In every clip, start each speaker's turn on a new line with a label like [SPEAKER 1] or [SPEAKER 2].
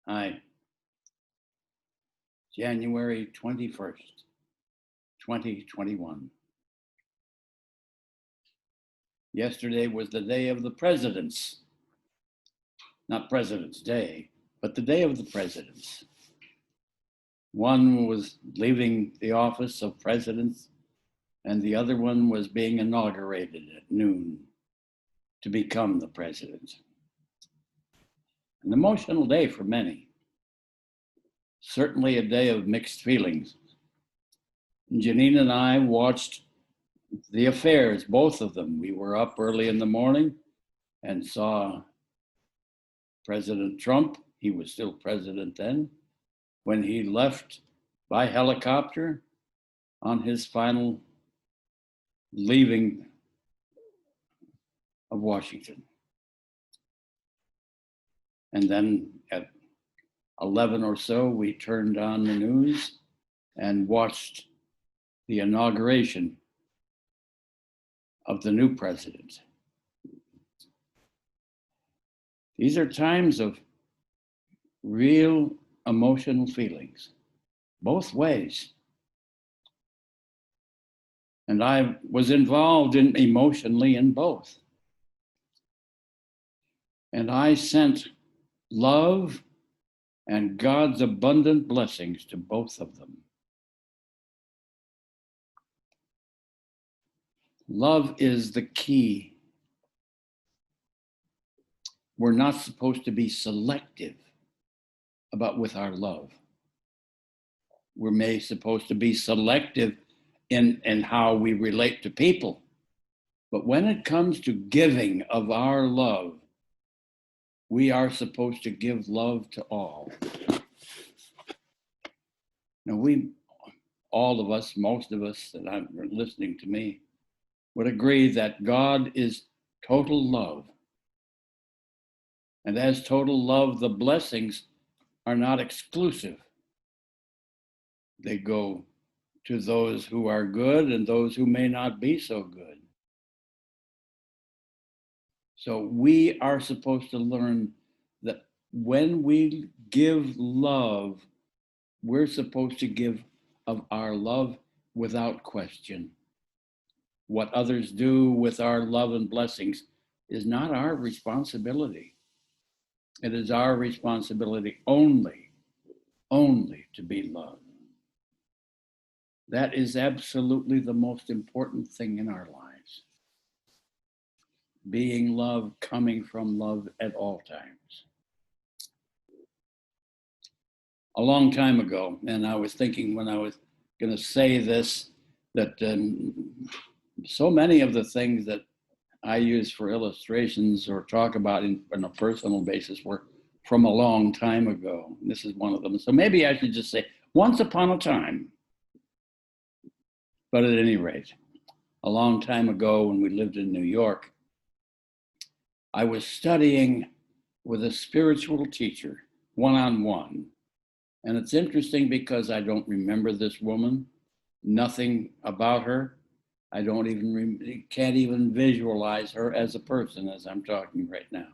[SPEAKER 1] Hi, January 21st, 2021. Yesterday was the day of the presidents. Not President's Day, but the day of the presidents. One was leaving the office of president, and the other one was being inaugurated at noon to become the president. An emotional day for many. Certainly a day of mixed feelings. Janine and I watched the affairs, both of them. We were up early in the morning and saw President Trump, he was still president then, when he left by helicopter on his final leaving of Washington. And then at 11 or so, we turned on the news and watched the inauguration of the new president. These are times of real emotional feelings, both ways. And I was involved emotionally in both. And I sent love and God's abundant blessings to both of them. Love is the key. We're not supposed to be selective with our love. We're supposed to be selective in how we relate to people. But when it comes to giving of our love, we are supposed to give love to all. Now, all of us, most of us that are listening to me, would agree that God is total love. And as total love, the blessings are not exclusive. They go to those who are good and those who may not be so good. So we are supposed to learn that when we give love, we're supposed to give of our love without question. What others do with our love and blessings is not our responsibility. It is our responsibility only to be loved. That is absolutely the most important thing in our lives. Being loved, coming from love at all times. A long time ago, and I was thinking when I was going to say this, that so many of the things that I use for illustrations or talk about on a personal basis were from a long time ago. This is one of them. So maybe I should just say, once upon a time. But at any rate, a long time ago when we lived in New York, I was studying with a spiritual teacher, one-on-one. And it's interesting because I don't remember this woman, nothing about her. I can't even visualize her as a person as I'm talking right now.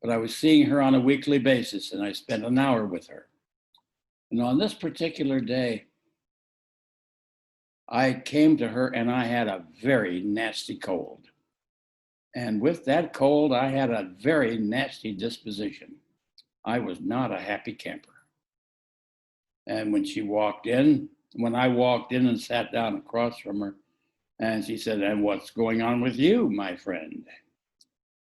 [SPEAKER 1] But I was seeing her on a weekly basis and I spent an hour with her. And on this particular day, I came to her and I had a very nasty cold. And with that cold, I had a very nasty disposition. I was not a happy camper. And when I walked in and sat down across from her, and she said, "And what's going on with you, my friend?"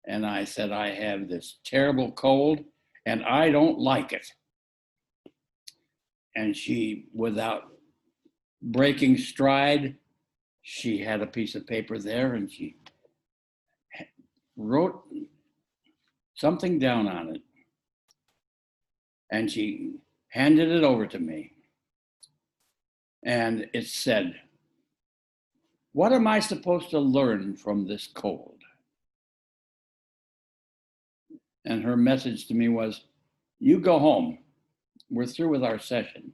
[SPEAKER 1] And I said, "I have this terrible cold and I don't like it." And she, without breaking stride, she had a piece of paper there and she wrote something down on it. And she handed it over to me. And it said, "What am I supposed to learn from this cold?" And her message to me was, "You go home. We're through with our session.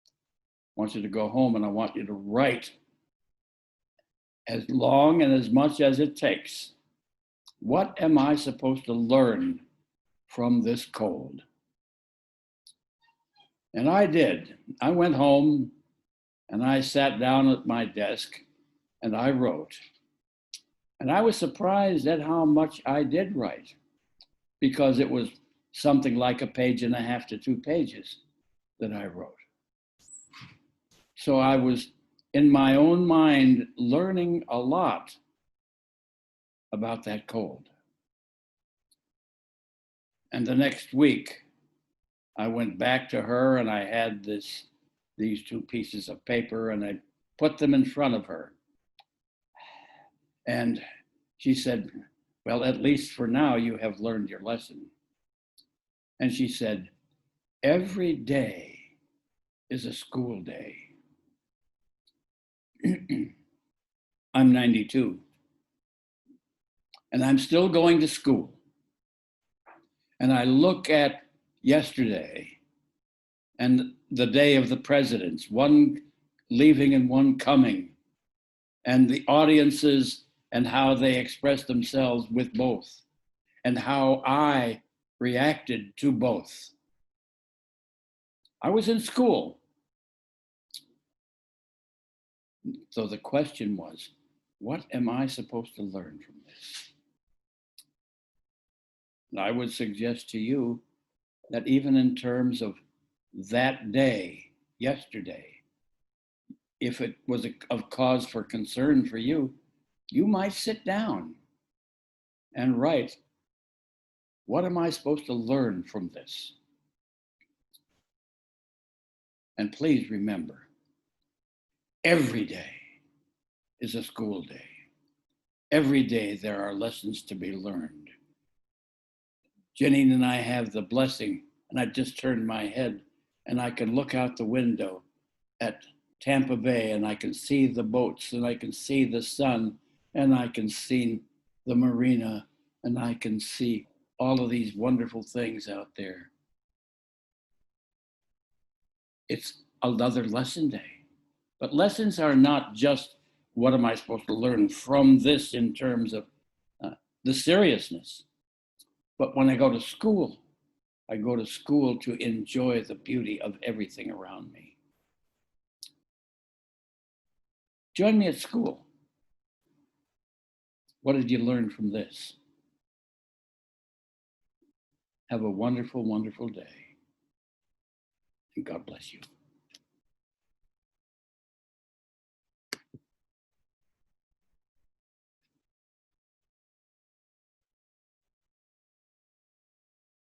[SPEAKER 1] I want you to go home and I want you to write as long and as much as it takes. What am I supposed to learn from this cold. And I did. I went home and I sat down at my desk and I wrote. And I was surprised at how much I did write, because it was something like 1.5 to 2 pages that I wrote. So I was in my own mind learning a lot about that cold. And the next week, I went back to her and I had these 2 pieces of paper and I put them in front of her. And she said, well, at least for now, you have learned your lesson. And she said, every day is a school day. I'm 92 and I'm still going to school. And I look at yesterday and the day of the presidents, one leaving and one coming, and the audiences and how they expressed themselves with both, and how I reacted to both. I was in school. So the question was, what am I supposed to learn from this? And I would suggest to you that even in terms of that day, yesterday, if it was of cause for concern for you, you might sit down and write, what am I supposed to learn from this? And please remember, every day is a school day. Every day there are lessons to be learned. Jenny and I have the blessing, and I just turned my head and I can look out the window at Tampa Bay and I can see the boats and I can see the sun and I can see the marina and I can see all of these wonderful things out there. It's another lesson day. But lessons are not just what am I supposed to learn from this in terms of the seriousness. But when I go to school to enjoy the beauty of everything around me. Join me at school. What did you learn from this? Have a wonderful, wonderful day. And God bless you.